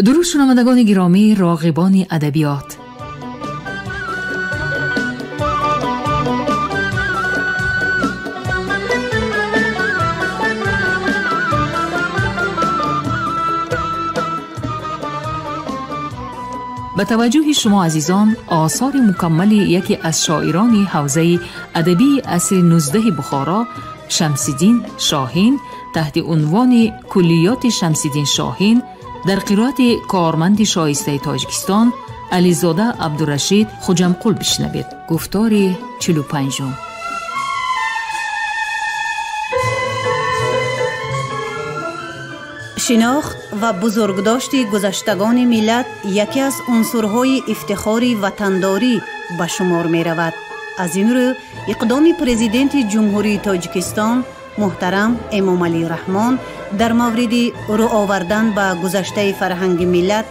درود شنوندگان گرامی، راغبان ادبیات، به توجه شما عزیزان، آثار مکمل یکی از شاعران حوزه ادبی عصر 19 بخارا، شمس‌الدین شاهین، تحت عنوان کلیات شمس‌الدین شاهین در قرائت کارمند شایسته تاجیکستان علیزاده عبدالرشید خوجمقل بشنوید. گفتار 45. شناخت و بزرگداشت گذشتگان ملت یکی از عنصرهای افتخار وطنداری به شمار می رود. از این رو اقدام پرزیدنت جمهوری تاجیکستان محترم امامعلی رحمان در مورد رو آوردن به گذشته فرهنگ ملت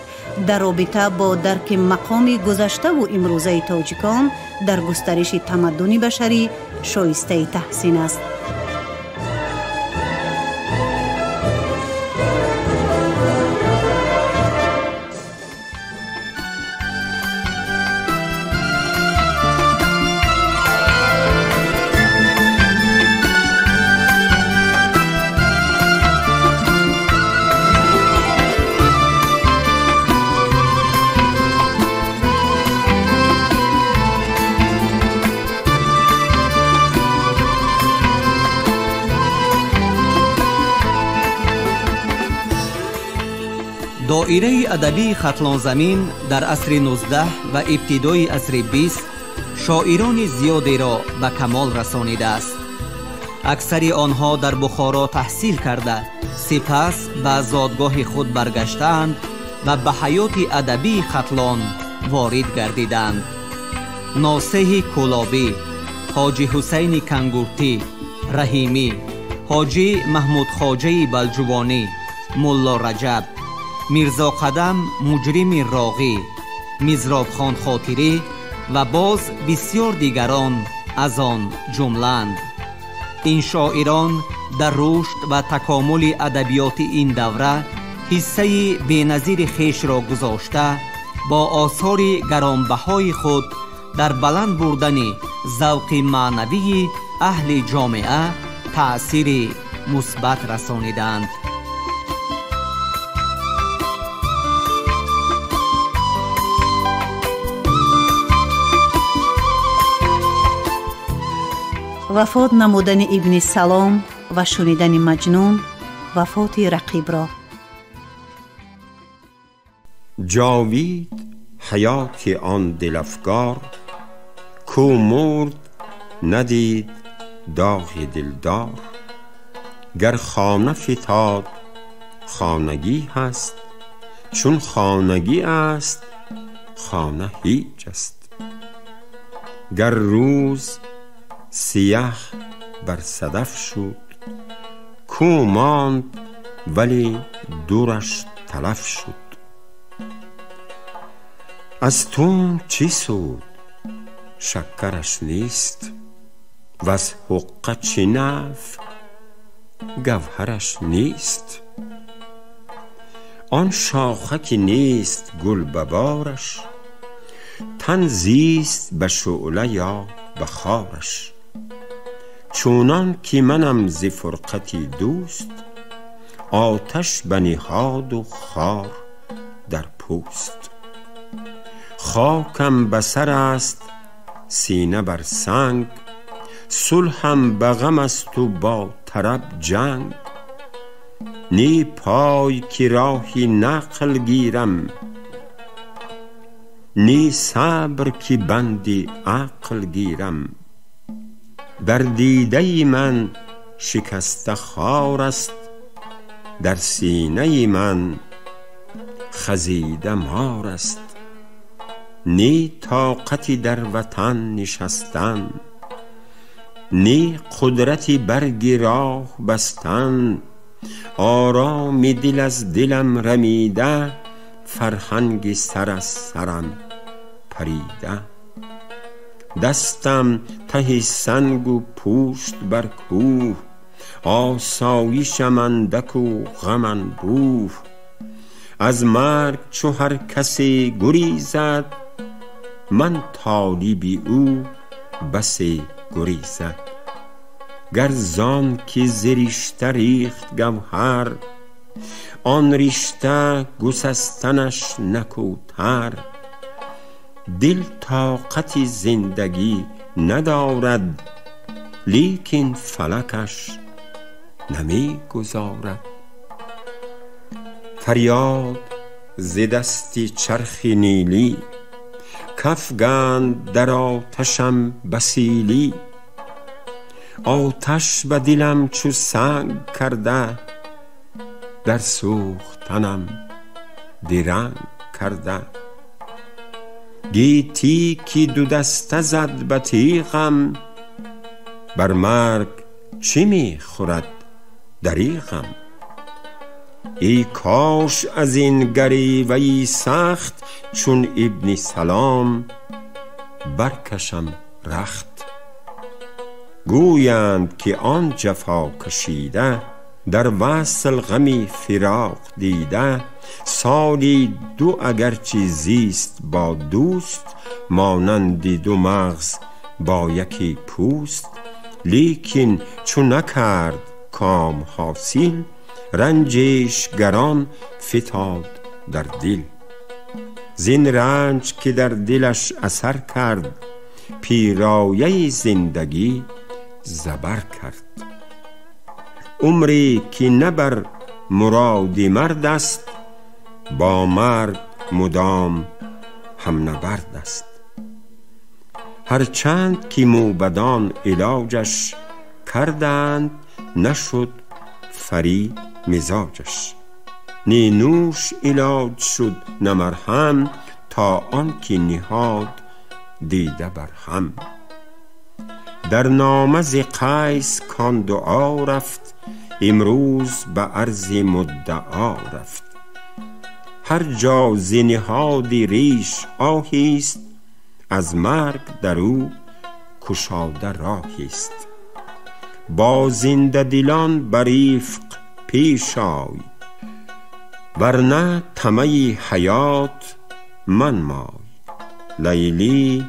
در رابطه با درک مقام گذشته و امروزه تاجیکان در گسترش تمدن بشری شایسته تحسین است. دایره ادبی خطلان زمین در عصر 19 و ابتدای عصر 20 شاعران زیادی را به کمال رسانیده است. اکثر آنها در بخارا تحصیل کرده سپس به زادگاه خود برگشتند و به حیات ادبی خطلان وارد گردیدند. ناصح کولابی، حاجی حسین کنگورتی، رحیمی، حاجی محمود خواجه بلجوانی، ملا رجب، میرزا قدم مجرم راغی، مزراب خان خاطری و باز بسیار دیگران از آن جملند. این شاعران در رشد و تکامل ادبیات این دوره حصه بی‌نظیر خویش را گذاشته با آثار گرانبهای خود در بلند بردن ذوق معنوی اهل جامعه تأثیر مثبت رسانیدند. وفات نمودن ابن سلام و شنیدن مجنون، وفات رقیب را. جاوید حیات آن دلفگار، کو مرد ندید داغ دلدار. گر خانه فتاد خانگی هست، چون خانگی است خانه هیچ است. گر روز سیاه بر صدف شد، کو ماند ولی دورش تلف شد. از تون چی سود شکرش نیست، و از حقه چی نفع گوهرش نیست. آن شاخه که نیست گل ببارش، تن زیست به شعله یا به خارش. چونان که منم ز فرقتی دوست، آتش به نهاد و خار در پوست. خاکم به سر است سینه بر سنگ، صلحم به غم است و با طرب جنگ. نی پای که راهی نقل گیرم، نی صبر که بندی عقل گیرم. در دیده من شکسته خار است، در سینه من خزیده مار است. نی طاقتی در وطن نشستن، نی قدرتی برگ راه بستن. آرام دل از دلم رمیده، فرهنگ سر از سرم پریده. دستم ته سنگ و پوشت بر کوه، آسایشم اندک و غم انبوه. از مرگ چو هر کسی گریزد، من طالبی او بسی گریزد. گر زان که ز رشته ریخت گوهر، آن رشته گسستنش نکوتر. دل طاقت زندگی ندارد، لیکن فلکش نمی گذارد. فریاد ز دست چرخ نیلی، کافگند در آتشم بسیلی. آتش به دلم چو سنگ کرده، در سوختنم درنگ کرده. گیتی که دو دسته زد به تیغم، بر مرگ چی می خورد دریغم. ای کاش از این گریوه سخت، چون ابن سلام برکشم رخت. گویند که آن جفا کشیده، در وصل غمی فراق دیده. سالی دو اگرچه زیست با دوست، مانند دو مغز با یکی پوست. لیکن چون نکرد کام حاصل، رنجش گران فتاد در دل. زین رنج که در دلش اثر کرد، پیرایه زندگی زبر کرد. عمری که نه بر مراد مرد است، با مرد مدام هم نبرد است. هرچند که موبدان علاجش کردند، نشد فری مزاجش. نی نوش علاج شد نه مرهم، تا آن که نهاد دیده بر هم. در نامه ز قیس کان دعا رفت، امروز به عرض مدعا رفت. هر جا ز نهاد ریش آهیست، از مرگ در او کشاده راهیست. با زنده دلان بر رفق پیش آی، ورنه طمع حیات منمای. لیلی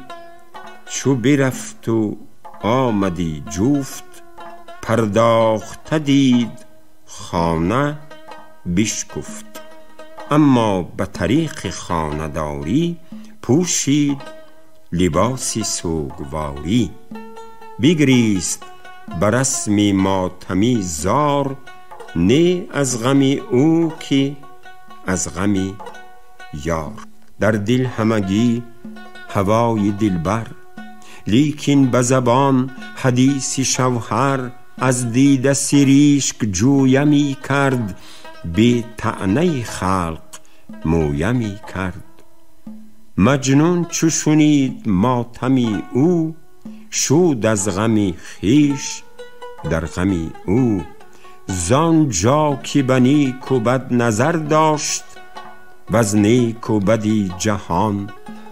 چو برفت و آمدی جفت، پرداخته دید خانه بشکفت. اما به طریق خانه‌داری، پوشید لباس سوگواری. بگریست بر رسم ماتمی زار، نه از غم او که از غم یار. در دل همگی هوای دلبر، لیکن به زبان حدیث شوهر. از دیده سریشک جویه می کرد، به طعنه خلق مویه می کرد. مجنون چو شنید ماتمی او، شد از غم خویش در غم او. زان جا که به نیک و بد نظر داشت، وز نیک و بدی جهان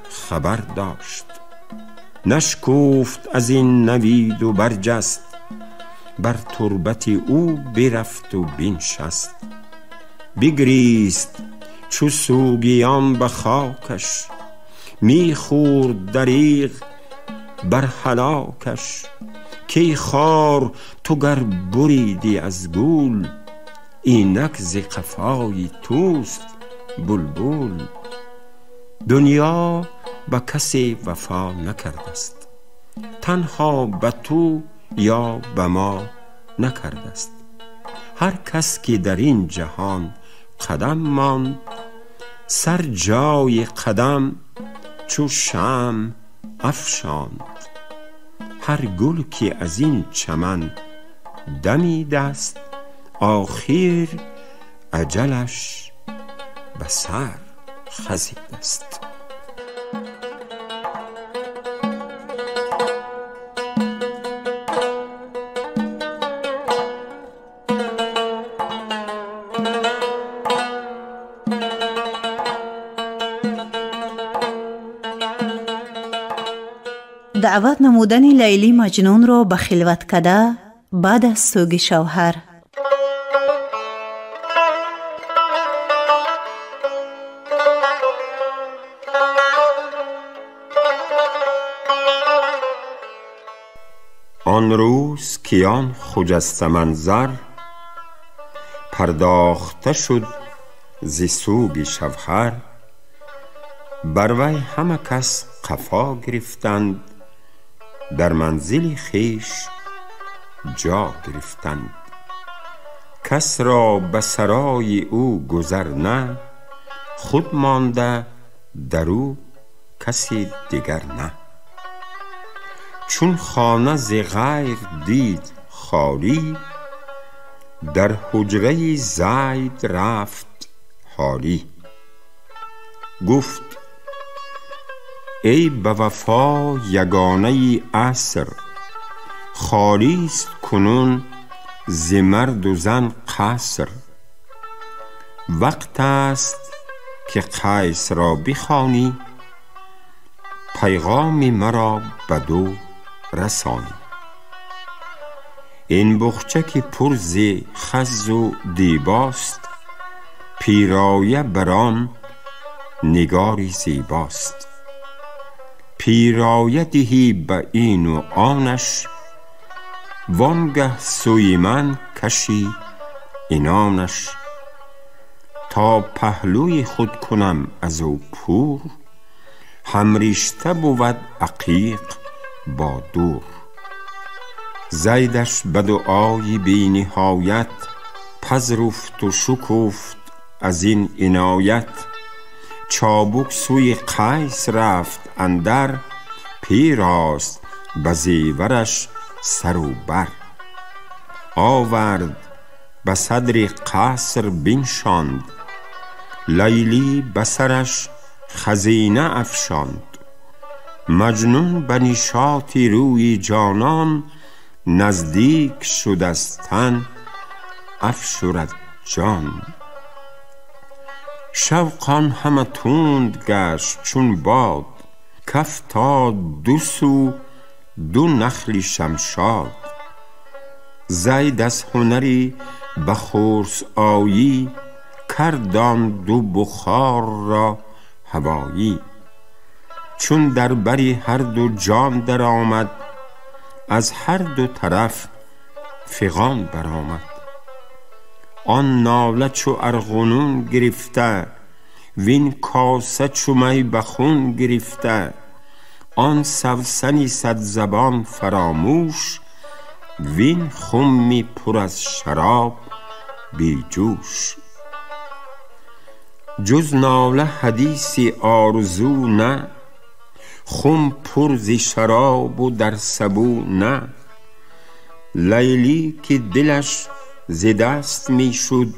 خبر داشت. نشکفت از این نوید و برجست، بر تربت او برفت و بنشست. بگریست چو سوگیان به خاکش، می خورد دریغ بر هلاکش. کی خار تو گر بریدی از گول، اینک ز قفای توست بلبل. دنیا به کسی وفا نکرده است، تنها به تو یا به ما نکرده است. هر کس که در این جهان قدم ماند، سر جای قدم چو شمع افشاند. هر گل که از این چمن دمیده است، آخر اجلش به سر خزیده است. دعوت نمودن لیلی مجنون را به خلوتکده بعد از سوگ شوهر. آن روز که آن خجسته منظر پرداخته شد ز سوگ شوهر، بر وی همه کس قفا گرفتند، در منزل خویش جا گرفتند. کس را به سرای او گذر نه، خود مانده در او کسی دیگر نه. چون خانه ز غیر دید خالی، در حجره زید رفت حالی. گفت ای به وفا یگانه عصر، خالی است کنون ز مرد و زن قصر. وقت است که قیس را بخوانی، پیغام مرا بدو رسانی. این بخچه که پر ز خز و دیباست، پیرایه بران نگاری زیباست. پیرایه دهی به این و آنش، وانگه سوی من کشی اینانش. تا پهلوی خود کنم از او پور، هم ریشته بود عقیق با دور. زیدش به دعای بی نهایت، پذرفت و شکفت از این عنایت. چابک سوی قیس رفت اندر، پیراست به زیورش سر و بر. آورد به صدر قصر بنشاند، لیلی به سرش خزینه افشاند. مجنون به نشاط روی جانان، نزدیک شد از تن افشرد جان. شوقان همه تند گشت چون باد، کافتاد دو سو دو نخل شمشاد. زید از هنری به خرس آیی، کردان دو بخار را هوایی. چون در بری هر دو جان در آمد، از هر دو طرف فغان برآمد. آن ناله چو ارغنون گرفته، وین کاسه چو می به خون گرفته. آن سوسنی صد زبان فراموش، وین خمی پر از شراب بی جوش. جز ناله حدیثی آرزو نه، خم پر ز شراب و در سبو نه. لیلی که دلش ز دست می شد،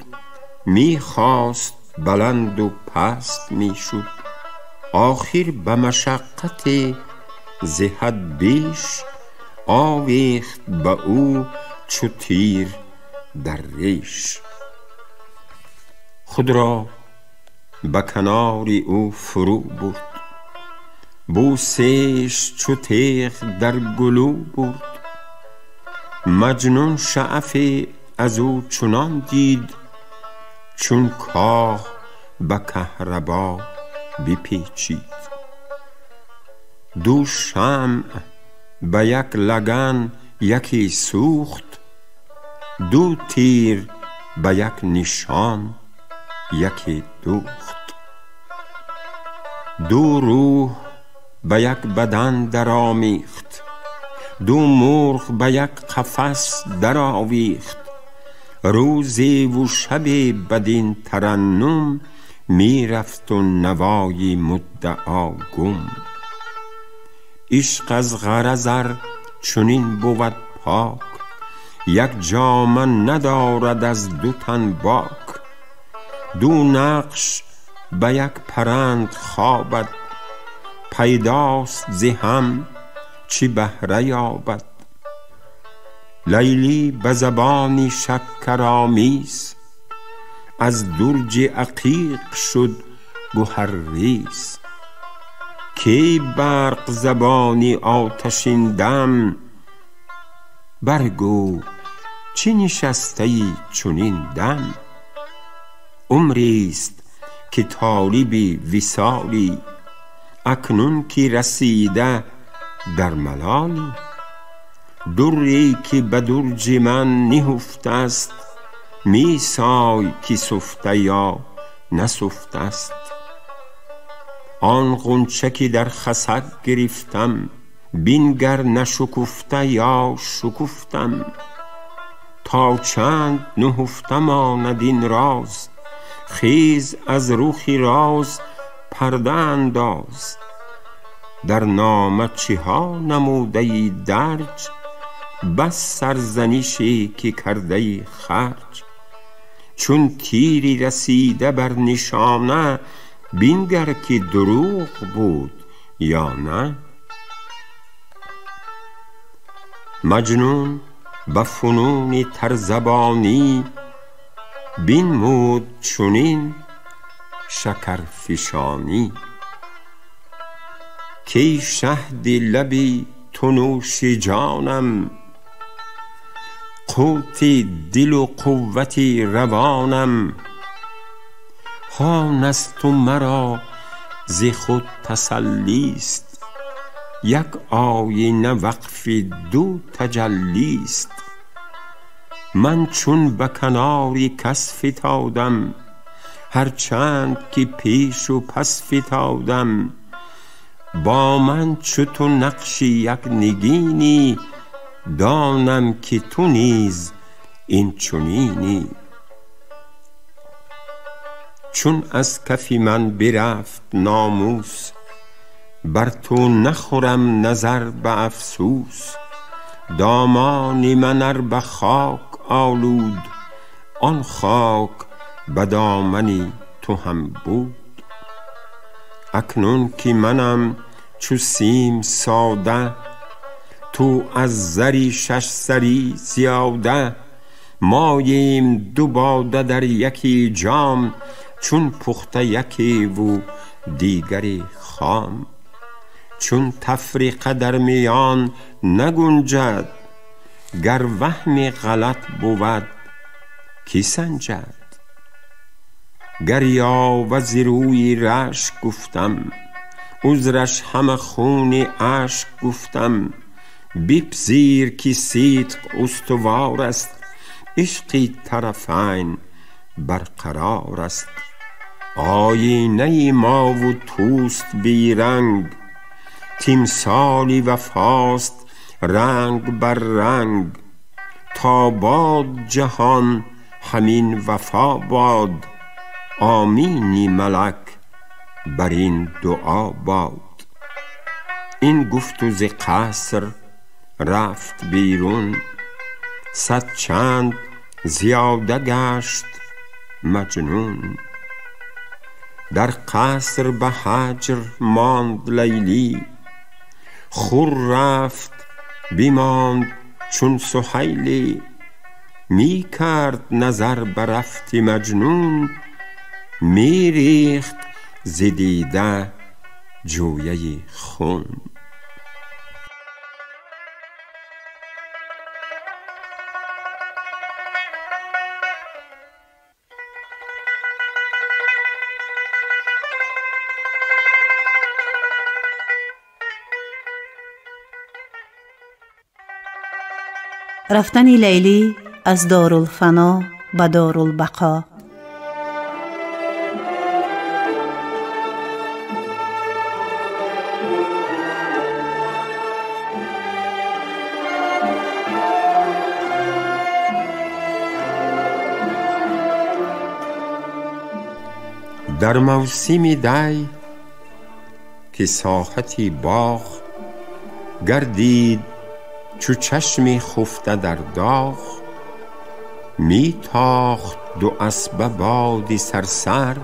می خواست بلند و پست می شد. آخر به مشقت ز حد بیش، آویخت به او چو تیر در ریش. خود را به کنار او فرو برد، بوسه‌اش چو تیغ در گلو برد. مجنون شعف از او چنان دید، چون کاه به کهربا بپیچید. دو شمع به یک لگن یکی سوخت، دو تیر به یک نشان یکی دوخت. دو روح به یک بدن در آمیخت، دو مرغ به یک قفس در آویخت. روزی و شبی بدین ترنم، می رفت و نوای مدعا گم. عشق از غرض ار چنین بود پاک، یک جامه ندارد از دو تن باک. دو نقش به یک پرند خوابد، پیداست ز هم چی بهره یابد. لیلی به زبانی شکرآمیز، از درج عقیق شد گهرریز. کی برق زبانی آتشین دم، برگو چی نشسته ای چنین دم. عمریست که طالبی وصالی، اکنون که رسیده در ملالی. دری که به درج من نهفته است، می سای که سفته یا نسفته است. آن غنچه که در خسک گرفتم، بینگر نشکفته یا شکفتم. تا چند نهفته ماند این راز، خیز از رخی راز پرده انداز. در نامه چه ها نموده ای درج، بس سرزنشی که کرده ای خرج. چون تیری رسیده بر نشانه، بینگر که دروغ بود یا نه. مجنون به فنون ترزبانی، بینمود چنین شکرفشانی. کی شهد لبی تو نوش جانم، قوت دل و قوت روانم. هان از تو مرا ز خود تسلیست، یک آینه وقف دو تجلیست. من چون به کناری کس فتادم، هرچند که پیش و پس فتادم. با من چو تو نقش یک نگینی، دانم که تو نیز این چنینی. چون از کف من برفت ناموس، بر تو نخورم نظر به افسوس. دامان من ار به خاک آلود، آن خاک به دامن تو هم بود. اکنون که منم چو سیم ساده، تو از زری شش سری زیاده. ماییم دو باده در یکی جام، چون پخته یکی و دیگری خام. چون تفریقه در میان نگنجد، گر وهم غلط بود کی سنجد. گر یاوه ز روی رشک گفتم، عذرش همه خون اشک گفتم. بپذیر که صدق استوار است، عشق طرفین برقرار است. آینه ما و توست بی رنگ، تمثال وفاست رنگ بر رنگ. تا باد جهان همین وفا باد، آمینی ملک بر این دعا باد. این گفت و ز قصر رفت بیرون، صد چند زیاده گشت مجنون. در قصر به هجر ماند لیلی، خور رفت بیماند چون سهیلی. می کرد نظر به رفت مجنون، می ریخت ز دیده جویه خون. رفتن لیلی از دارالفنا به دارالبقا. در موسم دی که ساحتی باغ، گردید چو چشمی خفته در داغ. می تاخت دو اسبه بادی سرسر،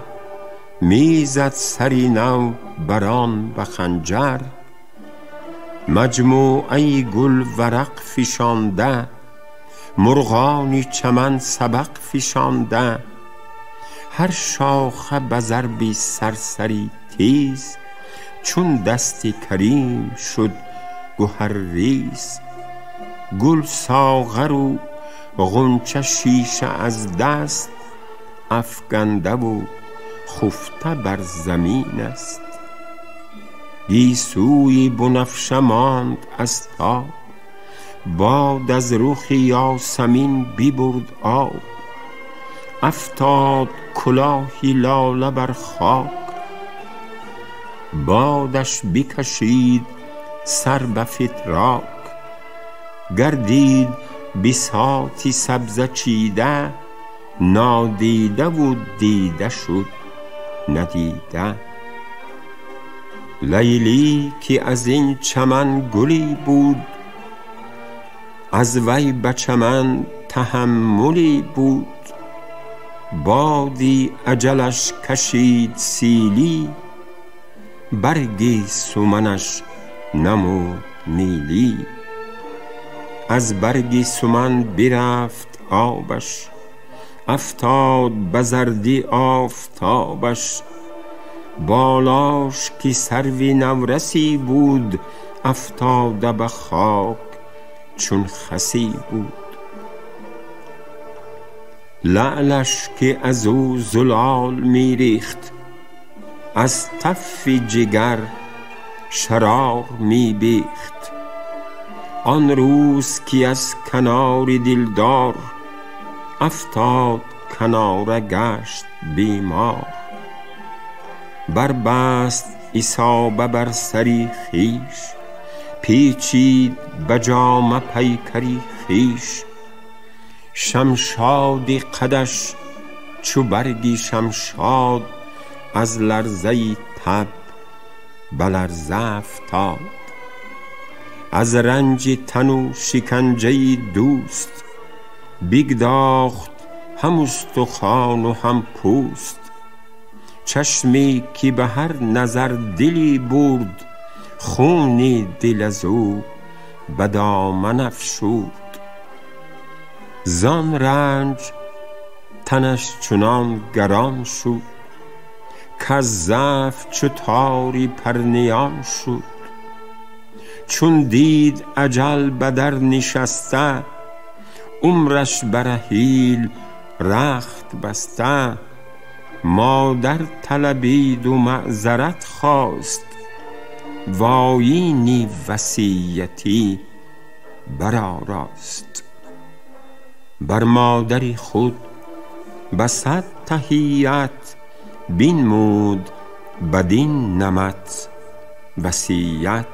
می زد سری نو بران به خنجر. مجموعه گل ورق فشانده، مرغان چمن سبق فشانده. هر شاخه به ضرب سرسری تیز، چون دست کریم شد گوهر ریز. گل ساغر و غنچه شیشه از دست، افکنده و خفته بر زمین است. گیسوی بنفشه ماند از تاب، باد از رخ یاسمین بیبرد آب، افتاد کلاهی لاله بر خاک، بادش بکشید سر به فتراک، گردید بساطی سبزه چیده، نادیده و دیده شد ندیده. لیلی که از این چمن گلی بود، از وی به چمن تحملی بود، بادی اجلش کشید سیلی، برگی سمنش نمود میلی. از برگی سمن برفت آبش، افتاد به زردی آفتابش، بالاش که سروی نورسی بود، افتاده به خاک چون خسی بود. لعلش که از او زلال می ریخت، از تف جگر شرار می بیخت. آن روز که از کنار دلدار، افتاد کناره گشت بیمار. بربست عصابه بر سری خویش، پیچید به جامه پیکری خویش. شمشادی قدش چو برگی شمشاد، از لرزه تب به لرزه افتاد. از رنج تن و شکنجه دوست، بگداخت هم استخوان و هم پوست. چشمی که به هر نظر دلی برد، خونی دل از او به دامن افشود. زان رنج تنش چنان گران شد، کز ضعف چو تاری پرنیان شد. چون دید اجل به در نشسته، عمرش به رحیل رخت بسته. مادر طلبید و معذرت خواست، وآیینی وصیتی برآراست. بر مادری خود به صد تحیت، بنمود بدین نمط وصیت.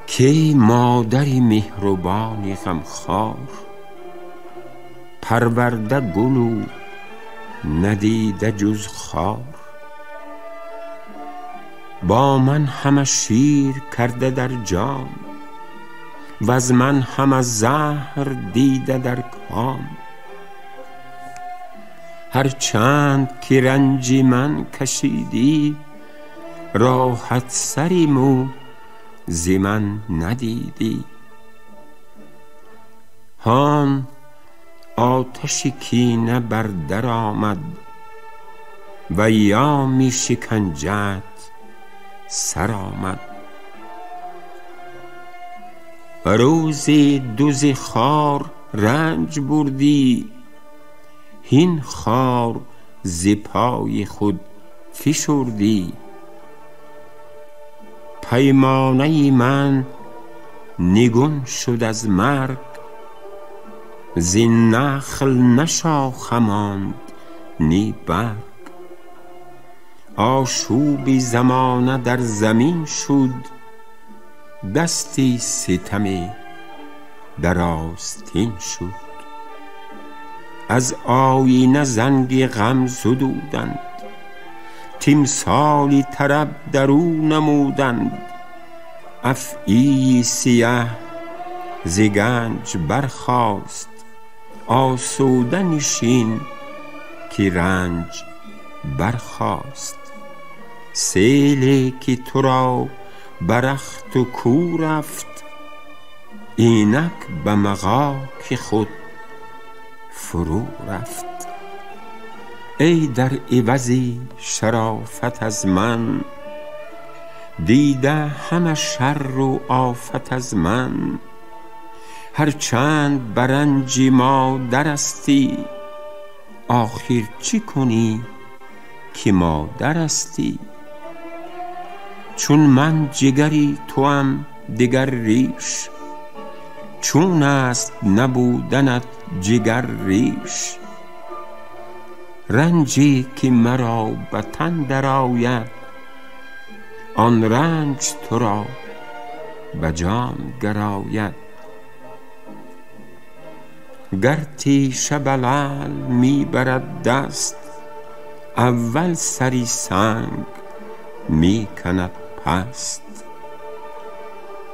که مادری مهربانی غمخوار، پرورده گل و ندیده جز خار. با من همه شیر کرده در جام، وز من همه زهر دیده در کام. هر چند که رنجی من کشیدی، راحت سری مو ز من ندیدی. هان آتش کینه بر در آمد، و ایامی شکنجت سر آمد. روزی دوز خار رنج بردی، هین خار ز پای خود فشردی. پیمانه من نگون شد از مرگ، زین نخل نه شاخه ماند نی برگ. آشوب زمانه در زمین شد، دستی ستمی در آستین شد. از آینه زنگ غم زدودند، تمثالی طرب در او نمودند. افعی سیه ز گنج برخاست، آسوده نشین که رنج برخاست. سیلی که تو را برخت و کو رفت، اینک به مغاک خود فرو رفت. ای در عوضی شرافت از من، دیده همه شر و آفت از من. هر چند به رنج ما درستی، آخر چی کنی که مادرستی. چون من جگری توام دگر ریش، چون است نبودنت جگر ریش. رنجی که مرا به تن درآید، آن رنج تو را به جان گراید. گر تیشه لعل می برد دست، اول سری سنگ می کند پست.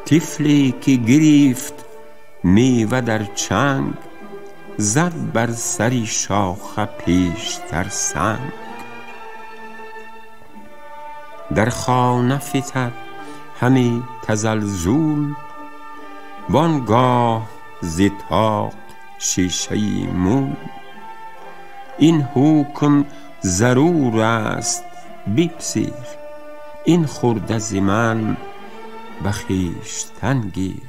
طفلی که گرفت میوه در چنگ، زد بر سری شاخه پیشتر سنگ. در خانه فتد همی تزلزول، وانگاه ز طاق شیشه مول. این حکم ضرور است بپذیر، این خرده ز من به خویشتن گیر.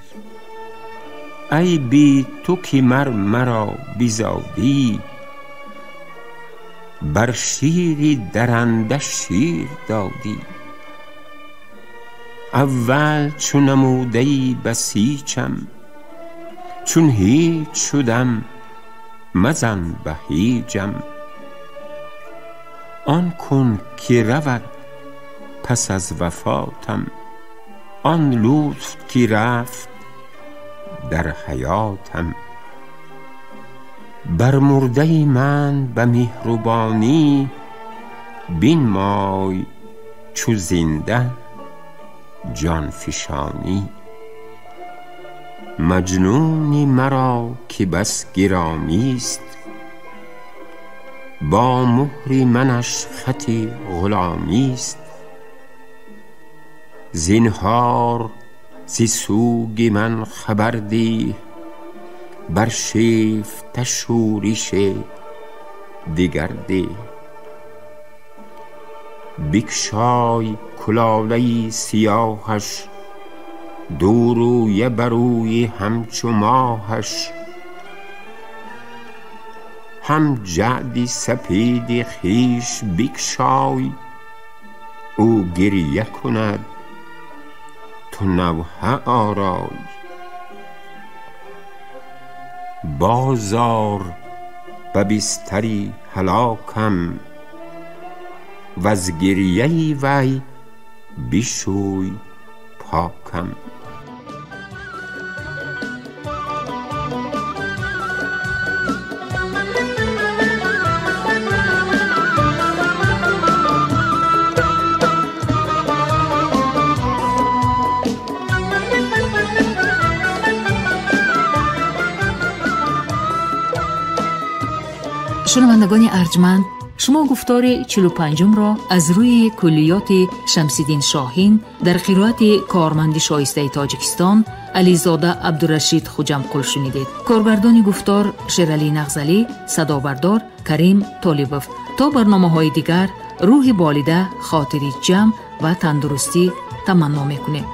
ای بی تو که مرا بیزادی، بر شیری درنده شیر دادی. اول چون نمودهی بسیچم، چون هیچ شدم مزن به هیچم. آن کن که رود پس از وفاتم، آن لطف که رفت در حیاتم. بر مرده من به مهربانی، بنمای چو زنده جان فشانی. مجنون مرا که بس گرامی است، با مهر منش خط غلامی است. زنهار ز سوگ من خبر ده، بر شیفته شورش دگر ده. بگشای کلاله سیاهش، دو رویه بر روی همچو ماهش. هم جعد سپید خویش بگشای، او گریه کند تو نوحه آرای. بازار به بستری هلاکم، وز گریه وی بشوی پاکم. شنوندگان ارجمند، شما گفتار 45 را از روی کلیات شمس‌الدین شاهین در قرائت کارمند شایسته تاجیکستان علیزاده عبدالرشید خوجمقل شنیدید. کارگردان گفتار شیرعلی نغزلی، صدابردار کریم طالبوف. تا برنامه‌های دیگر، روح بالیده، خاطری جمع و تندرستی تمنا می‌کنیم.